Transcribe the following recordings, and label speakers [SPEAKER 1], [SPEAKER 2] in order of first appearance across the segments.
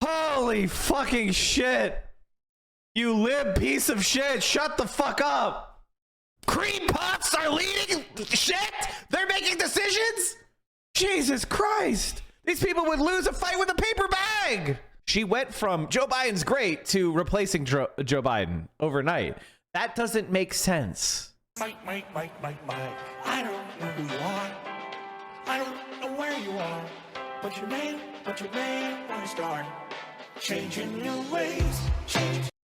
[SPEAKER 1] Holy fucking shit. You lib piece of shit. Shut the fuck up. Cream puffs are leading shit? They're making decisions? Jesus Christ. These people would lose a fight with a paper bag. She went from Joe Biden's great to replacing Joe Biden overnight. That doesn't make sense.
[SPEAKER 2] Mike. I don't know who you are. I don't know where you are. But you may want to start changing your ways.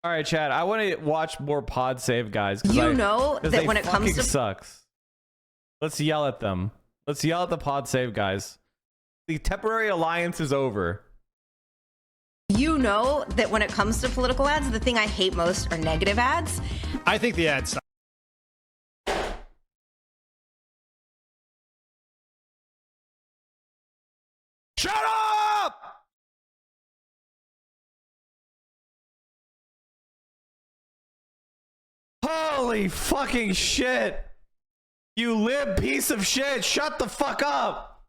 [SPEAKER 1] All right, Chad, I want to watch more pod save guys.
[SPEAKER 3] You know that when it comes to
[SPEAKER 1] sucks. Let's yell at them. Let's yell at the pod save guys. The temporary alliance is over.
[SPEAKER 3] You know that when it comes to political ads, the thing I hate most are negative ads.
[SPEAKER 4] I think the ads.
[SPEAKER 1] Shut up! Holy fucking shit. You lib piece of shit. Shut the fuck up.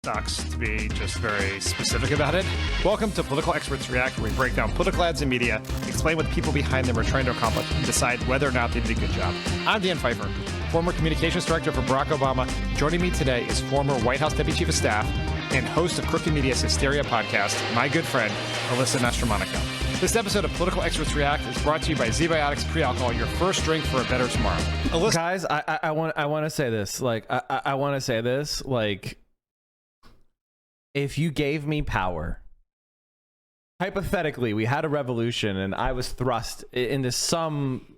[SPEAKER 4] Sucks to be just very specific about it. Welcome to Political Experts React, where we break down political ads and media, explain what the people behind them are trying to accomplish, and decide whether or not they did a good job. I'm Dan Pfeiffer, former communications director for Barack Obama. Joining me today is former White House Deputy Chief of Staff and host of Crooked Media's Hysteria podcast, my good friend, Alyssa Mastromonaco. This episode of Political Experts React is brought to you by ZBiotics Pre-Alcohol, your first drink for a better tomorrow. Alyssa,
[SPEAKER 1] Guys, I want to say this. I want to say this. If you gave me power, hypothetically, we had a revolution and I was thrust into some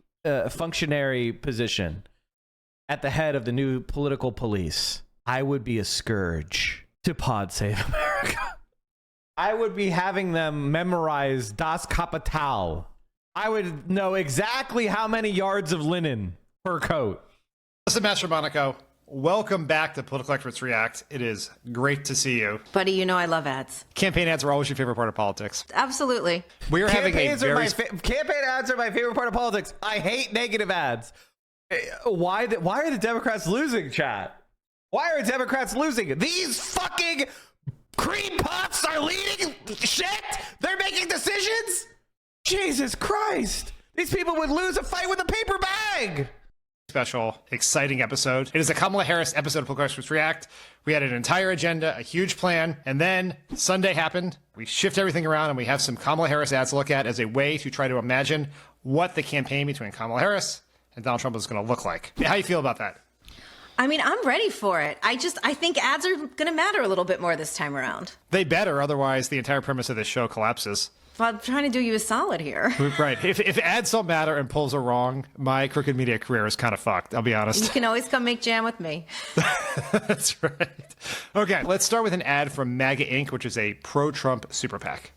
[SPEAKER 1] functionary position at the head of the new political police, I would be a scourge to Pod Save America. I would be having them memorize Das Kapital. I would know exactly how many yards of linen per coat.
[SPEAKER 4] Alyssa Mastromonaco, welcome back to Political Experts React. It is great to see you.
[SPEAKER 3] Buddy, you know I love ads.
[SPEAKER 4] Campaign ads are always your favorite part of politics.
[SPEAKER 3] Absolutely.
[SPEAKER 4] We are having a very...
[SPEAKER 1] Campaign ads are my favorite part of politics. I hate negative ads. Why are the Democrats losing, chat? Why are Democrats losing? These fucking cream puffs are leading shit? They're making decisions? Jesus Christ. These people would lose a fight with a paper bag.
[SPEAKER 4] Special, exciting episode. It is a Kamala Harris episode of Political Experts React. We had an entire agenda, a huge plan, and then Sunday happened. We shift everything around and we have some Kamala Harris ads to look at as a way to try to imagine what the campaign between Kamala Harris and Donald Trump is going to look like. How do you feel about that?
[SPEAKER 3] I mean, I'm ready for it. I think ads are going to matter a little bit more this time around.
[SPEAKER 4] They better, otherwise the entire premise of this show collapses.
[SPEAKER 3] Well, I'm trying to do you a solid here.
[SPEAKER 4] Right. If ads don't matter and polls are wrong, my Crooked Media career is kind of fucked, I'll be honest.
[SPEAKER 3] You can always come make jam with me.
[SPEAKER 4] That's right. Okay, let's start with an ad from MAGA Inc., which is a pro-Trump super PAC.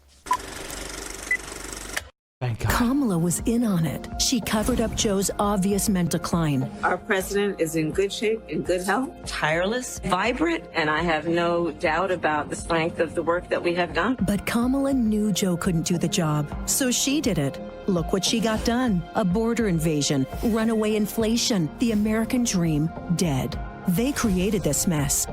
[SPEAKER 1] Thank God.
[SPEAKER 5] Kamala was in on it. She covered up Joe's obvious mental decline.
[SPEAKER 6] Our president is in good shape, in good health, tireless, vibrant, and I have no doubt about the strength of the work that we have done.
[SPEAKER 5] But Kamala knew Joe couldn't do the job, so she did it. Look what she got done. A border invasion, runaway inflation, the American dream dead. They created this mess.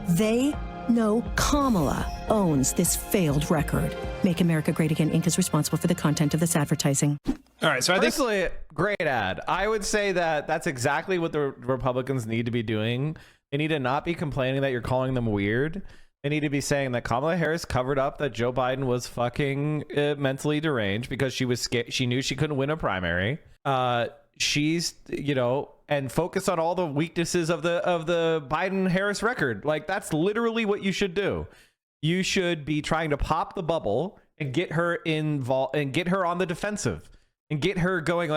[SPEAKER 5] No, Kamala owns this failed record. Make America Great Again Inc. is responsible for the content of this advertising.
[SPEAKER 4] All right, so I think...
[SPEAKER 1] Personally, great ad. I would say that that's exactly what the Republicans need to be doing. They need to not be complaining that you're calling them weird. They need to be saying that Kamala Harris covered up that Joe Biden was fucking mentally deranged because she was scared. She knew she couldn't win a primary. She's, and focus on all the weaknesses of the Biden-Harris record. Like, that's literally what you should do. You should be trying to pop the bubble and get her involved and get her on the defensive and get her going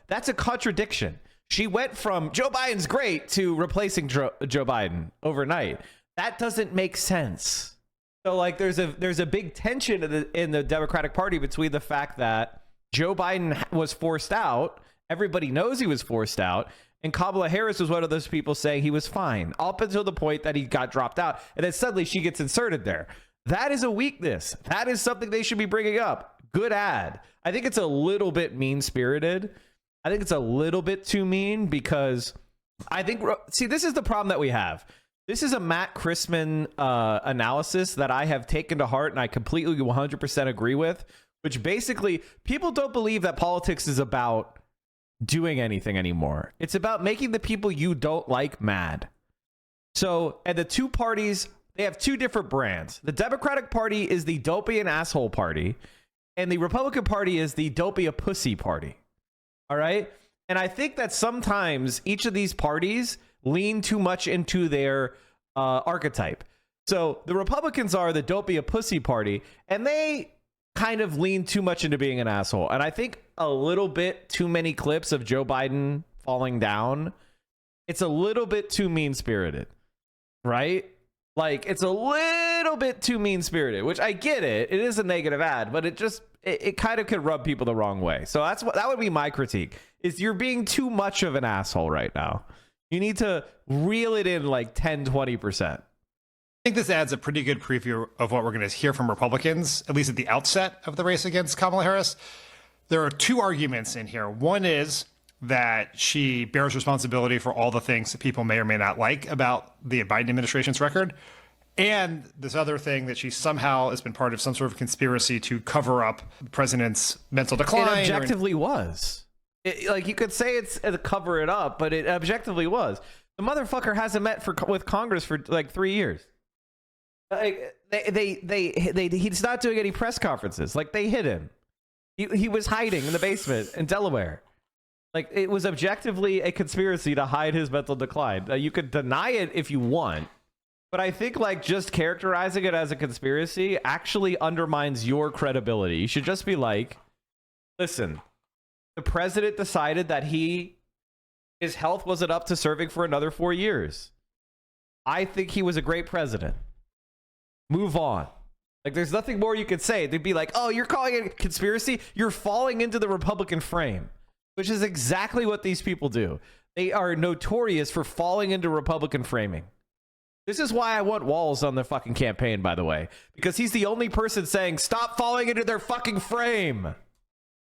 [SPEAKER 1] that's a contradiction. She went from Joe Biden's great to replacing Joe Biden overnight. That doesn't make sense. So there's a big tension in the Democratic Party between the fact that Joe Biden was forced out. Everybody knows he was forced out. And Kamala Harris was one of those people saying he was fine up until the point that he got dropped out. And then suddenly she gets inserted there. That is a weakness. That is something they should be bringing up. Good ad. I think it's a little bit mean-spirited. I think it's a little bit too mean because this is the problem that we have. This is a Matt Christman analysis that I have taken to heart and I completely 100% agree with, which basically people don't believe that politics is about doing anything anymore. It's about making the people you don't like mad. So, and the two parties, they have two different brands. The Democratic Party is the dopey and asshole party, and the Republican Party is the dopey a pussy party. All right? And I think that sometimes each of these parties lean too much into their archetype. So the Republicans are the dopey a pussy party, and they kind of lean too much into being an asshole. And I think a little bit too many clips of Joe Biden falling down, it's a little bit too mean-spirited, right? Like, it's a little bit too mean-spirited, which I get it. It is a negative ad, but it kind of could rub people the wrong way. So that would be my critique, is you're being too much of an asshole right now. You need to reel it in like 10-20%.
[SPEAKER 4] I think this adds a pretty good preview of what we're going to hear from Republicans, at least at the outset of the race against Kamala Harris. There are two arguments in here. One is that she bears responsibility for all the things that people may or may not like about the Biden administration's record. And this other thing that she somehow has been part of some sort of conspiracy to cover up the president's mental decline.
[SPEAKER 1] It objectively was. Like, you could say it's to cover it up, but it objectively was. The motherfucker hasn't met with Congress for like 3 years. Like, he's not doing any press conferences. Like, they hid him. He was hiding in the basement in Delaware. Like, it was objectively a conspiracy to hide his mental decline. You could deny it if you want, but I think like just characterizing it as a conspiracy actually undermines your credibility. You should just be like, listen, the president decided that his health wasn't up to serving for another 4 years. I think he was a great president. Move on. Like, there's nothing more you could say. They'd be like, oh, you're calling it a conspiracy? You're falling into the Republican frame, which is exactly what these people do. They are notorious for falling into Republican framing. This is why I want Walls on the fucking campaign, by the way, because he's the only person saying, stop falling into their fucking frame.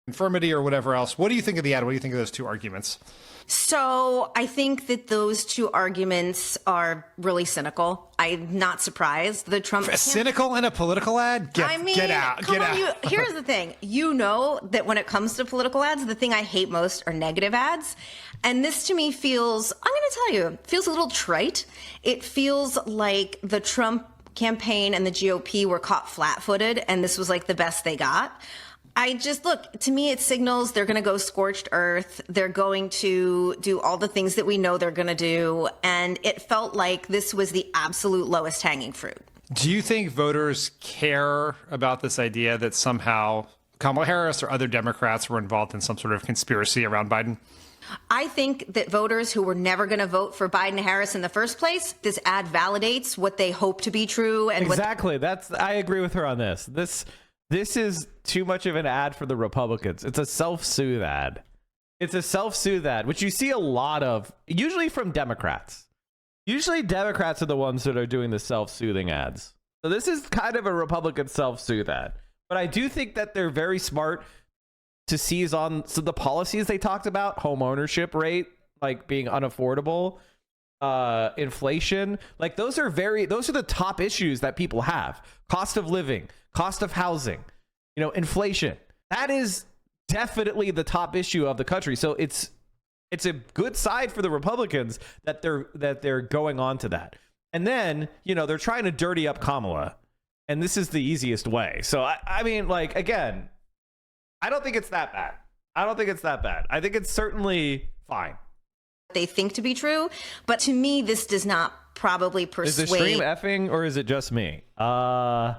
[SPEAKER 4] Infirmity or whatever else. What do you think of the ad? What do you think of those two arguments?
[SPEAKER 3] So I think that those two arguments are really cynical. I'm not surprised. The Trump
[SPEAKER 4] cynical in a political ad? Get out.
[SPEAKER 3] Come on, here's the thing. You know that when it comes to political ads, the thing I hate most are negative ads. And this to me feels, I'm going to tell you, feels a little trite. It feels like the Trump campaign and the GOP were caught flat-footed, and this was like the best they got. To me, it signals they're going to go scorched earth. They're going to do all the things that we know they're going to do. And it felt like this was the absolute lowest hanging fruit.
[SPEAKER 4] Do you think voters care about this idea that somehow Kamala Harris or other Democrats were involved in some sort of conspiracy around Biden?
[SPEAKER 3] I think that voters who were never going to vote for Biden Harris in the first place, this ad validates what they hope to be true. And
[SPEAKER 1] exactly. I agree with her on this. This is too much of an ad for the Republicans. It's a self-soothe ad. It's a self-soothe ad, which you see a lot of, usually from Democrats. Usually Democrats are the ones that are doing the self-soothing ads. So this is kind of a Republican self-soothe ad. But I do think that they're very smart to seize on the policies they talked about, home ownership rate, like being unaffordable, inflation. Like, those are the top issues that people have. Cost of living, cost of housing, inflation. That is definitely the top issue of the country. So it's a good side for the Republicans that they're going on to that. And then, they're trying to dirty up Kamala, and this is the easiest way. So I mean, like, again, I don't think it's that bad. I think it's certainly fine.
[SPEAKER 3] They think to be true, but to me, this does not probably persuade.
[SPEAKER 1] Is the stream effing, or is it just me? I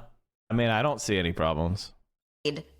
[SPEAKER 1] mean, I don't see any problems.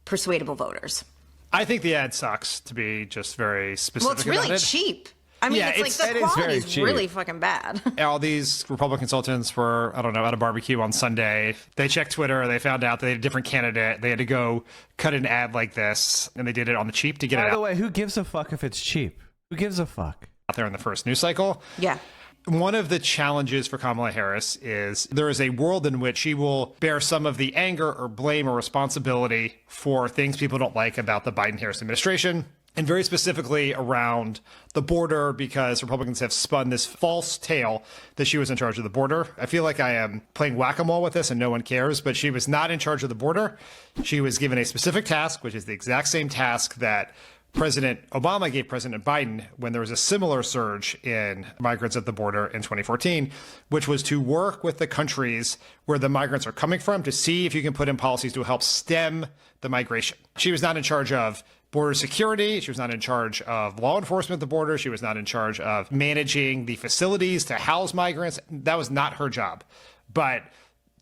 [SPEAKER 3] Persuadable voters.
[SPEAKER 4] I think the ad sucks, to be just very specific.
[SPEAKER 3] Well, it's really cheap. I mean, it's like the quality is really fucking bad.
[SPEAKER 4] All these Republican consultants were, I don't know, at a barbecue on Sunday. They checked Twitter. They found out they had a different candidate. They had to go cut an ad like this, and they did it on the cheap to get it out.
[SPEAKER 1] By the way, who gives a fuck if it's cheap? Who gives a fuck?
[SPEAKER 4] Out there in the first news cycle.
[SPEAKER 3] Yeah.
[SPEAKER 4] One of the challenges for Kamala Harris is there is a world in which she will bear some of the anger or blame or responsibility for things people don't like about the Biden-Harris administration. and very specifically around the border, because Republicans have spun this false tale that she was in charge of the border. I feel like I am playing whack-a-mole with this and no one cares, but she was not in charge of the border. She was given a specific task, which is the exact same task that President Obama gave President Biden when there was a similar surge in migrants at the border in 2014, which was to work with the countries where the migrants are coming from to see if you can put in policies to help stem the migration. She was not in charge of border security. She was not in charge of law enforcement at the border. She was not in charge of managing the facilities to house migrants. That was not her job. But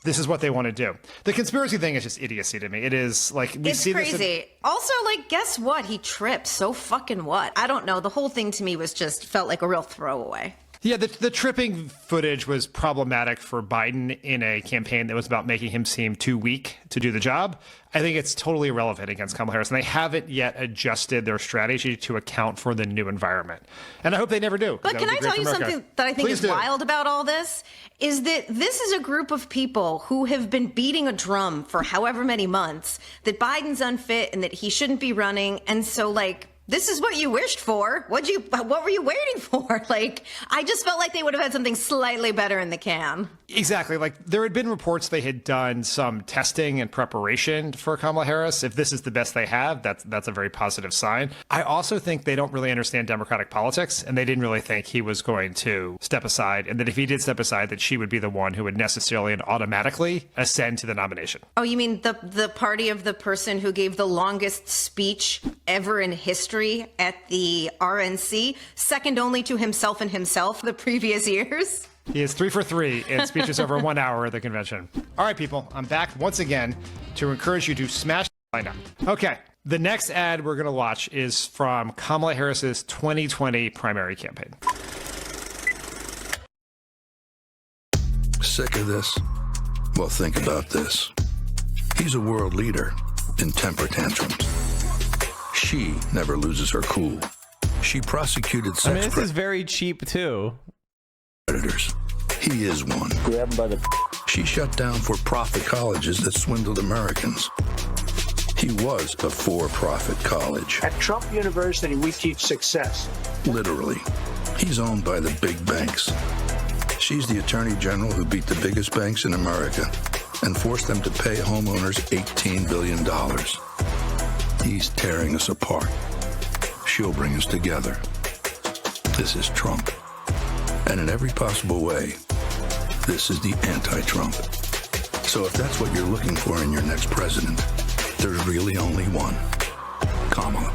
[SPEAKER 4] this is what they want to do. The conspiracy thing is just idiocy to me. It is like, we see
[SPEAKER 3] crazy.
[SPEAKER 4] this.
[SPEAKER 3] Also, like, guess what? He tripped. So fucking what? I don't know. The whole thing to me was just felt like a real throwaway.
[SPEAKER 4] Yeah, the tripping footage was problematic for Biden in a campaign that was about making him seem too weak to do the job. I think it's totally irrelevant against Kamala Harris, and they haven't yet adjusted their strategy to account for the new environment. And I hope they never do.
[SPEAKER 3] But can I tell you something that I think is wild about all this? Is that this is a group of people who have been beating a drum for however many months that Biden's unfit and that he shouldn't be running. And so, like, this is what you wished for. What were you waiting for? Like, I just felt like they would have had something slightly better in the can.
[SPEAKER 4] Exactly. Like, there had been reports they had done some testing and preparation for Kamala Harris. If this is the best they have, that's a very positive sign. I also think they don't really understand Democratic politics, and they didn't really think he was going to step aside, and that if he did step aside, that she would be the one who would necessarily and automatically ascend to the nomination.
[SPEAKER 3] Oh, you mean the party of the person who gave the longest speech ever in history at the RNC, second only to himself and himself the previous years?
[SPEAKER 4] He is 3 for 3 in speeches over 1 hour at the convention. All right, people, I'm back once again to encourage you to smash the line up. Okay, the next ad we're going to watch is from Kamala Harris's 2020 primary campaign.
[SPEAKER 7] Sick of this? Well, think about this. He's a world leader in temper tantrums. She never loses her cool. She prosecuted sex
[SPEAKER 1] this is very cheap too.
[SPEAKER 7] predators. He is one.
[SPEAKER 8] Grab him by the...
[SPEAKER 7] She shut down for-profit colleges that swindled Americans. He was a for-profit college.
[SPEAKER 8] At Trump University, we teach success.
[SPEAKER 7] Literally. He's owned by the big banks. She's the attorney general who beat the biggest banks in America and forced them to pay homeowners $18 billion. He's tearing us apart. She'll bring us together. This is Trump. And in every possible way, this is the anti-Trump. So if that's what you're looking for in your next president, there's really only one. Kamala.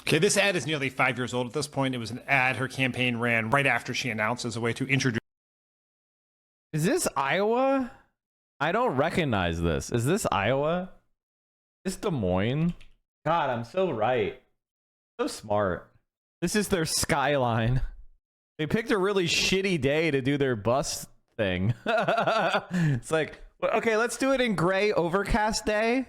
[SPEAKER 4] Okay, this ad is nearly 5 years old at this point. It was an ad her campaign ran right after she announced as a way to introduce.
[SPEAKER 1] Is this Iowa? I don't recognize this. Is this Iowa? Is this Des Moines? God, I'm so right. So smart. This is their skyline. They picked a really shitty day to do their bus thing. It's like, okay, let's do it in gray overcast day.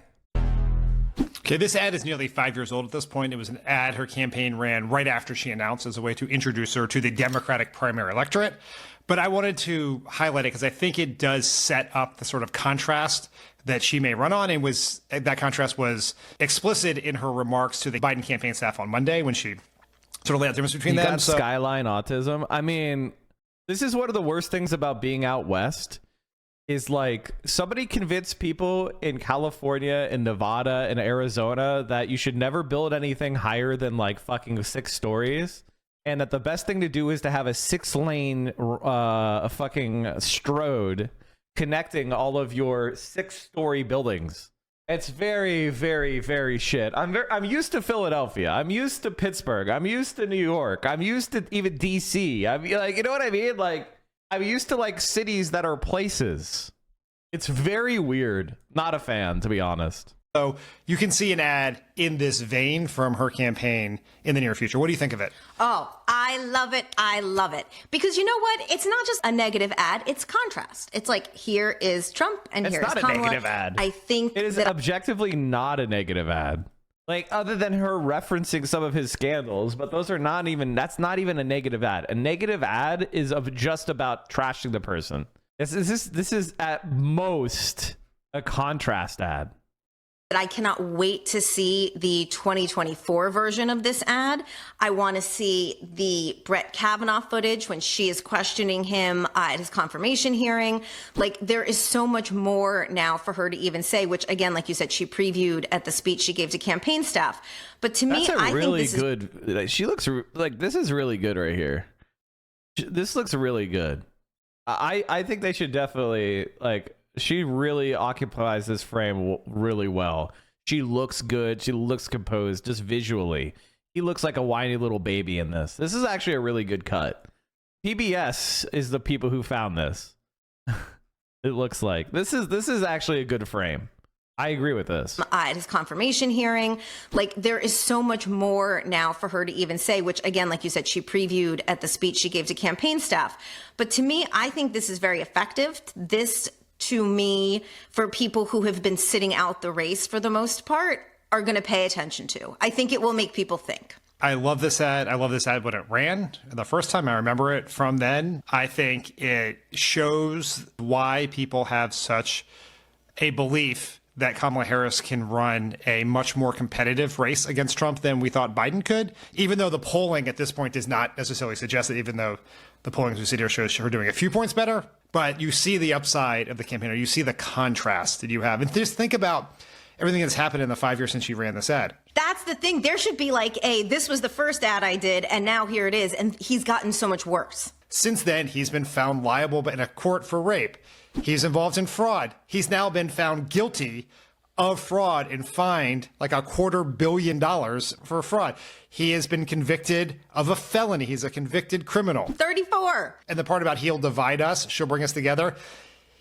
[SPEAKER 4] Okay, this ad is nearly 5 years old at this point. It was an ad her campaign ran right after she announced as a way to introduce her to the Democratic primary electorate. But I wanted to highlight it because I think it does set up the sort of contrast that she may run on, and that contrast was explicit in her remarks to the Biden campaign staff on Monday when she sort of laid out the difference between them.
[SPEAKER 1] Skyline autism. I mean, this is one of the worst things about being out west. Is like somebody convinced people in California and Nevada and Arizona that you should never build anything higher than like fucking 6 stories, and that the best thing to do is to have a 6-lane fucking strode connecting all of your 6-story buildings. It's very, very, very shit. I'm used to Philadelphia. I'm used to Pittsburgh. I'm used to New York. I'm used to even DC. I'm like, you know what I mean? Like, I'm used to like cities that are places. It's very weird. Not a fan, to be honest.
[SPEAKER 4] So you can see an ad in this vein from her campaign in the near future. What do you think of it?
[SPEAKER 3] Oh, I love it. I love it. Because you know what? It's not just a negative ad. It's contrast. It's like, here is Trump and here's Kamala. It's not a negative ad. I think
[SPEAKER 1] it is objectively not a negative ad. Like, other than her referencing some of his scandals, but those are not even, that's not even a negative ad. A negative ad is just about trashing the person. This is at most a contrast ad.
[SPEAKER 3] I cannot wait to see the 2024 version of this ad. I want to see the Brett Kavanaugh footage when she is questioning him at his confirmation hearing. Like, there is so much more now for her to even say, which, again, like you said, she previewed at the speech she gave to campaign staff. But to me, I think this is...
[SPEAKER 1] She looks like this is really good right here. This looks really good. I think they should definitely, like, she really occupies this frame really well. She looks good. She looks composed just visually. He looks like a whiny little baby in this. This is actually a really good cut. PBS is the people who found this. It looks like this is actually a good frame. I agree with this.
[SPEAKER 3] At his confirmation hearing, like, there is so much more now for her to even say, which, again, like you said, she previewed at the speech she gave to campaign staff. But to me, I think this is very effective. This, to me, for people who have been sitting out the race for the most part, are going to pay attention to. I think it will make people think.
[SPEAKER 4] I love this ad. I love this ad when it ran. The first time I remember it from then, I think it shows why people have such a belief that Kamala Harris can run a much more competitive race against Trump than we thought Biden could, even though the polling at this point does not necessarily suggest it, even though the polling as we sit here shows her doing a few points better. But you see the upside of the campaign, or you see the contrast that you have. And just think about everything that's happened in the 5 years since she ran this ad.
[SPEAKER 3] That's the thing. There should be like, this was the first ad I did, and now here it is. And he's gotten so much worse.
[SPEAKER 4] Since then, he's been found liable in a court for rape. He's involved in fraud. He's now been found guilty of fraud and fined like $250 million for fraud. He has been convicted of a felony. He's a convicted criminal.
[SPEAKER 3] 34.
[SPEAKER 4] And the part about he'll divide us, she'll bring us together.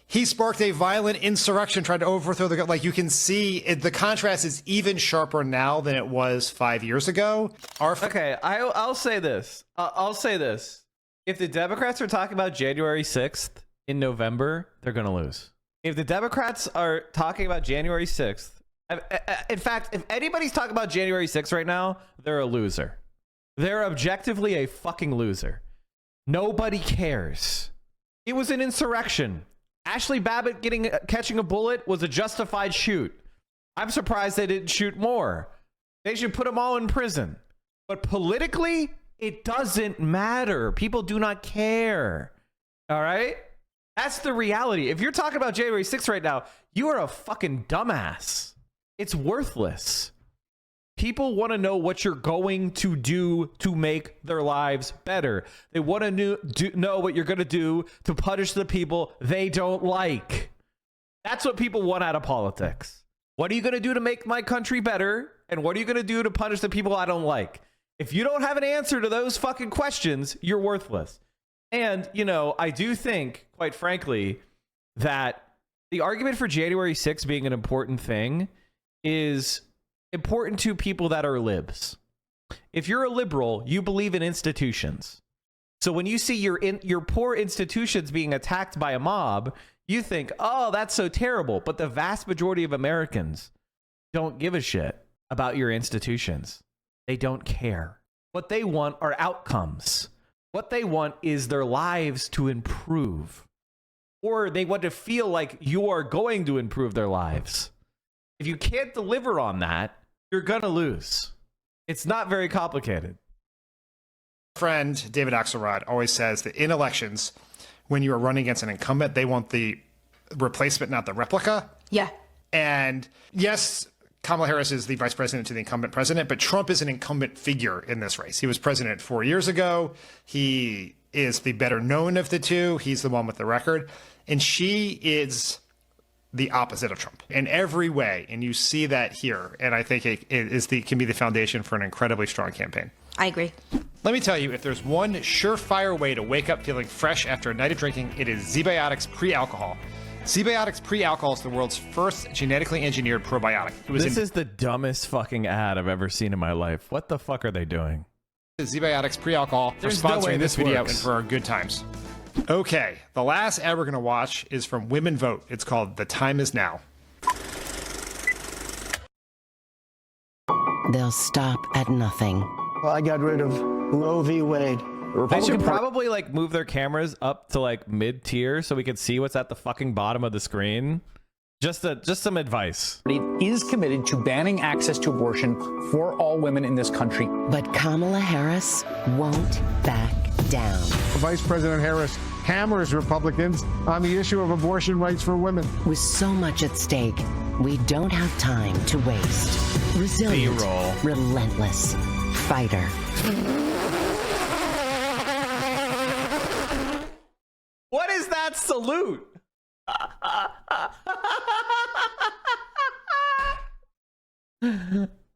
[SPEAKER 4] He sparked a violent insurrection, tried to overthrow the, like, you can see the contrast is even sharper now than it was 5 years ago.
[SPEAKER 1] Okay, I'll say this. I'll say this. If the Democrats are talking about January 6th in November, they're going to lose. If the Democrats are talking about January 6th, in fact, if anybody's talking about January 6th right now, they're a loser. They're objectively a fucking loser. Nobody cares. It was an insurrection. Ashley Babbitt catching a bullet was a justified shoot. I'm surprised they didn't shoot more. They should put them all in prison. But politically, it doesn't matter. People do not care. All right? That's the reality. If you're talking about January 6th right now, you are a fucking dumbass. It's worthless. People want to know what you're going to do to make their lives better. They want to know what you're going to do to punish the people they don't like. That's what people want out of politics. What are you going to do to make my country better? And what are you going to do to punish the people I don't like? If you don't have an answer to those fucking questions, you're worthless. And, you know, I do think, quite frankly, that the argument for January 6th being an important thing is important to people that are libs. If you're a liberal, you believe in institutions. So when you see your poor institutions being attacked by a mob, you think, oh, that's so terrible. But the vast majority of Americans don't give a shit about your institutions. They don't care. What they want are outcomes. What they want is their lives to improve. Or they want to feel like you are going to improve their lives. If you can't deliver on that, you're going to lose. It's not very complicated.
[SPEAKER 4] Friend David Axelrod always says that in elections, when you are running against an incumbent, they want the replacement, not the replica.
[SPEAKER 3] Yeah.
[SPEAKER 4] And yes, Kamala Harris is the vice president to the incumbent president, but Trump is an incumbent figure in this race. He was president 4 years ago. He is the better known of the two. He's the one with the record. And she is the opposite of Trump in every way. And you see that here. And I think it can be the foundation for an incredibly strong campaign.
[SPEAKER 3] I agree.
[SPEAKER 4] Let me tell you, if there's one surefire way to wake up feeling fresh after a night of drinking, it is ZBiotics Pre-Alcohol. ZBiotics Pre-Alcohol is the world's first genetically engineered probiotic.
[SPEAKER 1] This is the dumbest fucking ad I've ever seen in my life. What the fuck are they doing?
[SPEAKER 4] ZBiotics Pre-Alcohol for
[SPEAKER 1] There's no
[SPEAKER 4] sponsoring
[SPEAKER 1] way
[SPEAKER 4] this
[SPEAKER 1] this
[SPEAKER 4] video
[SPEAKER 1] works.
[SPEAKER 4] and for our good times. Okay, the last ad we're going to watch is from Women Vote. It's called The Time Is Now.
[SPEAKER 9] They'll stop at nothing.
[SPEAKER 8] Well, I got rid of Roe v. Wade.
[SPEAKER 1] They should probably like move their cameras up to like mid-tier so we can see what's at the fucking bottom of the screen. Just some advice.
[SPEAKER 10] Is committed to banning access to abortion for all women in this country.
[SPEAKER 9] But Kamala Harris won't back down.
[SPEAKER 11] Vice President Harris hammers Republicans on the issue of abortion rights for women.
[SPEAKER 9] With so much at stake, we don't have time to waste. Resilient, relentless fighter.
[SPEAKER 1] What is that salute?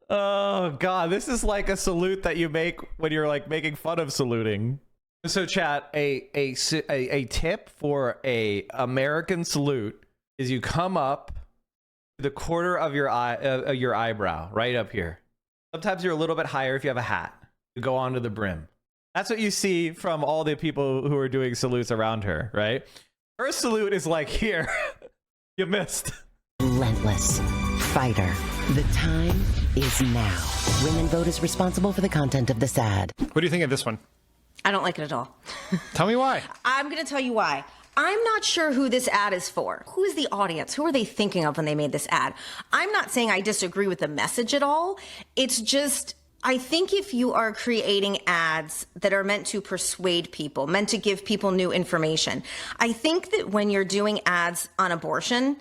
[SPEAKER 1] Oh god, this is like a salute that you make when you're like making fun of saluting. So chat, a tip for a American salute is you come up to the corner of your eyebrow, right up here. Sometimes you're a little bit higher if you have a hat. You go onto the brim. That's what you see from all the people who are doing salutes around her, right? Her salute is like here. You missed.
[SPEAKER 9] Relentless fighter. The time is now. Women Vote is responsible for the content of this ad.
[SPEAKER 4] What do you think of this one?
[SPEAKER 3] I don't like it at all.
[SPEAKER 4] Tell me why.
[SPEAKER 3] I'm going to tell you why. I'm not sure who this ad is for. Who is the audience? Who are they thinking of when they made this ad? I'm not saying I disagree with the message at all. It's just, I think if you are creating ads that are meant to persuade people, meant to give people new information, I think that when you're doing ads on abortion,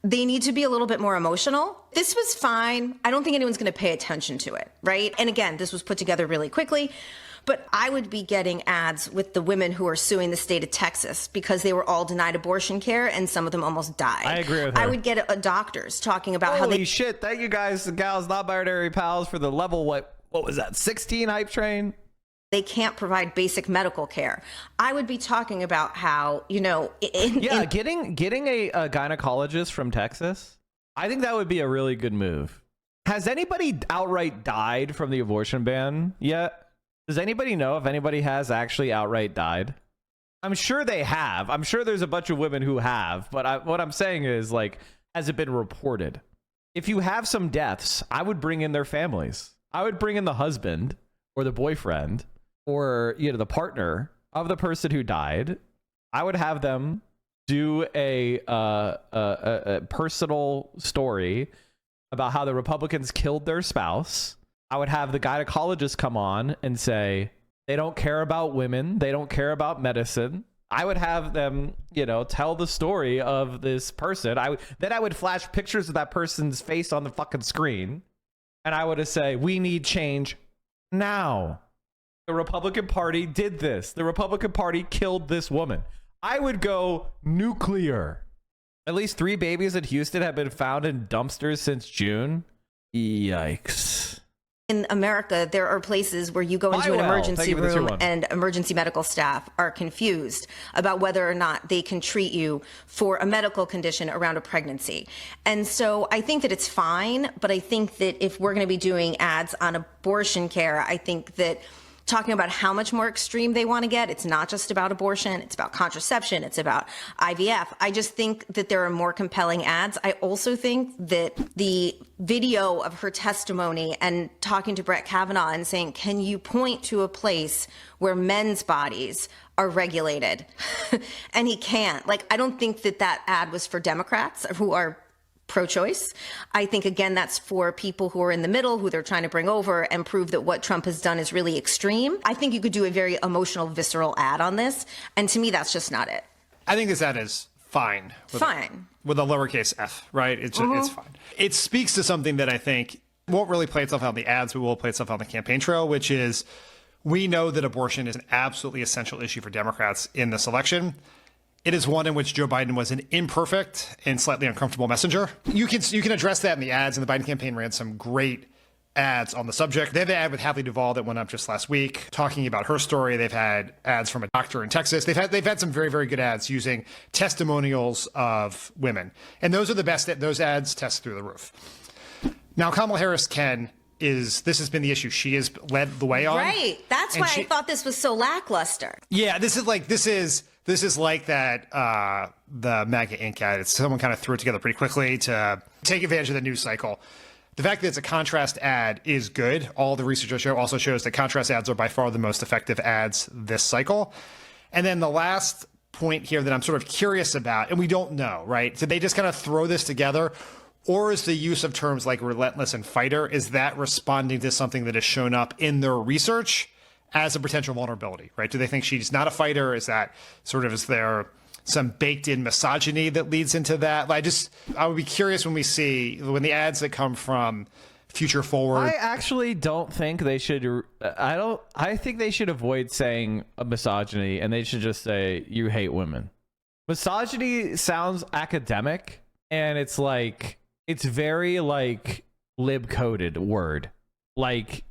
[SPEAKER 3] they need to be a little bit more emotional. This was fine. I don't think anyone's going to pay attention to it, right? And again, this was put together really quickly. But I would be getting ads with the women who are suing the state of Texas because they were all denied abortion care and some of them almost died.
[SPEAKER 1] I agree with her.
[SPEAKER 3] I would get doctors talking about how
[SPEAKER 1] Holy shit, thank you guys, gals, not binary pals for the level, what was that, 16 hype train?
[SPEAKER 3] They can't provide basic medical care. I would be talking about how,
[SPEAKER 1] getting a gynecologist from Texas, I think that would be a really good move. Has anybody outright died from the abortion ban yet? Does anybody know if anybody has actually outright died? I'm sure they have. I'm sure there's a bunch of women who have, but what I'm saying is, like, has it been reported? If you have some deaths, I would bring in their families. I would bring in the husband or the boyfriend or, the partner of the person who died. I would have them do a personal story about how the Republicans killed their spouse. I would have the gynecologist come on and say, they don't care about women. They don't care about medicine. I would have them, tell the story of this person. Then I would flash pictures of that person's face on the fucking screen. And I would say, we need change now. The Republican Party did this. The Republican Party killed this woman. I would go nuclear. At least 3 babies in Houston have been found in dumpsters since June. Yikes.
[SPEAKER 3] In America, there are places where you go into an emergency room and emergency medical staff are confused about whether or not they can treat you for a medical condition around a pregnancy. And so I think that it's fine, but I think that if we're going to be doing ads on abortion care, I think that talking about how much more extreme they want to get, it's not just about abortion, it's about contraception, it's about IVF. I just think that there are more compelling ads. I also think that the video of her testimony and talking to Brett Kavanaugh and saying, can you point to a place where men's bodies are regulated? And he can't. I don't think that ad was for Democrats who are pro-choice. I think, again, that's for people who are in the middle, who they're trying to bring over and prove that what Trump has done is really extreme. I think you could do a very emotional, visceral ad on this. And to me, that's just not it.
[SPEAKER 4] I think this ad is fine. With a lowercase f, right? It's fine. It speaks to something that I think won't really play itself out in the ads, but will play itself out on the campaign trail, which is we know that abortion is an absolutely essential issue for Democrats in this election. It is one in which Joe Biden was an imperfect and slightly uncomfortable messenger. You can address that in the ads, and the Biden campaign ran some great ads on the subject. They have the ad with Hadley Duvall that went up just last week, talking about her story. They've had ads from a doctor in Texas. They've had some very, very good ads using testimonials of women, and those are the best. Those ads test through the roof. Now, Kamala Harris this has been the issue she has led the way on.
[SPEAKER 3] Right. That's why I thought this was so lackluster.
[SPEAKER 4] Yeah, this is like that the MAGA Inc. ad. Someone kind of threw it together pretty quickly to take advantage of the news cycle. The fact that it's a contrast ad is good. All the research also shows that contrast ads are by far the most effective ads this cycle. And then the last point here that I'm sort of curious about, and we don't know, right? Did they just kind of throw this together? Or is the use of terms like relentless and fighter, is that responding to something that has shown up in their research as a potential vulnerability, right? Do they think she's not a fighter? Is that sort of, is there some baked in misogyny that leads into that? I would be curious when the ads that come from Future Forward.
[SPEAKER 1] I actually don't think they should. I think they should avoid saying a misogyny, and they should just say you hate women. Misogyny sounds academic, and it's like, it's very like lib coded word. Like,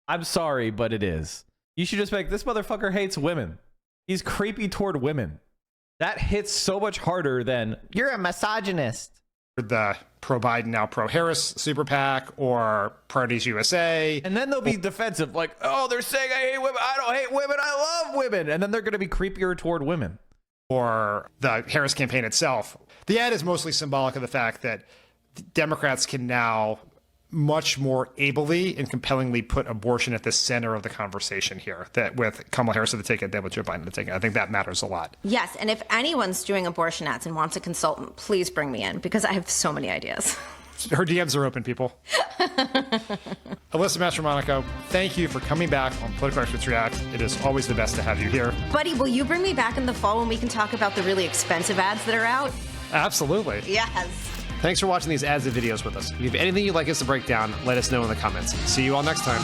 [SPEAKER 1] I'm sorry, but it is. You should just be like, this motherfucker hates women. He's creepy toward women. That hits so much harder than you're a misogynist.
[SPEAKER 4] The pro-Biden, now pro-Harris super PAC or Parties USA.
[SPEAKER 1] And then they'll be defensive, like, oh, they're saying I hate women. I don't hate women. I love women. And then they're going to be creepier toward women.
[SPEAKER 4] Or the Harris campaign itself. The ad is mostly symbolic of the fact that Democrats can now much more ably and compellingly put abortion at the center of the conversation here, that with Kamala Harris at the ticket, then with Joe Biden at the ticket. I think that matters a lot.
[SPEAKER 3] Yes, and if anyone's doing abortion ads and wants a consultant, please bring me in, because I have so many ideas.
[SPEAKER 4] Her DMs are open, people. Alyssa Mastromonaco, thank you for coming back on Political Experts React. It is always the best to have you here.
[SPEAKER 3] Buddy, will you bring me back in the fall when we can talk about the really expensive ads that are out?
[SPEAKER 4] Absolutely.
[SPEAKER 3] Yes.
[SPEAKER 4] Thanks for watching these ads and videos with us. If you have anything you'd like us to break down, let us know in the comments. See you all next time.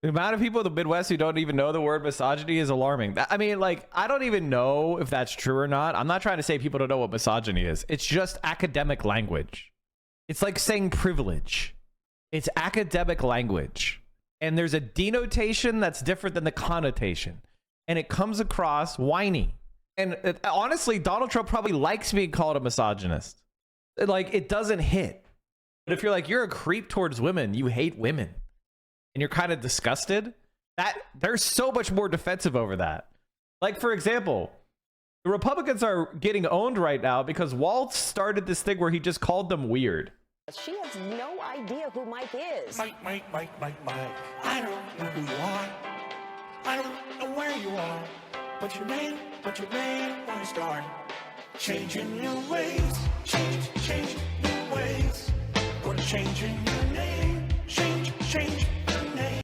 [SPEAKER 1] The amount of people in the Midwest who don't even know the word misogyny is alarming. I mean, like, I don't even know if that's true or not. I'm not trying to say people don't know what misogyny is. It's just academic language. It's like saying privilege. It's academic language. And there's a denotation that's different than the connotation. And it comes across whiny. And honestly, Donald Trump probably likes being called a misogynist. Like, it doesn't hit. But if you're like, you're a creep towards women, you hate women, and you're kind of disgusted, that they're so much more defensive over that. Like, for example, the Republicans are getting owned right now because Waltz started this thing where he just called them weird.
[SPEAKER 12] She has no idea who Mike is.
[SPEAKER 2] Mike. I don't know who you are. I don't know where you are. But you may want to start changing your ways. Change your ways. Or changing your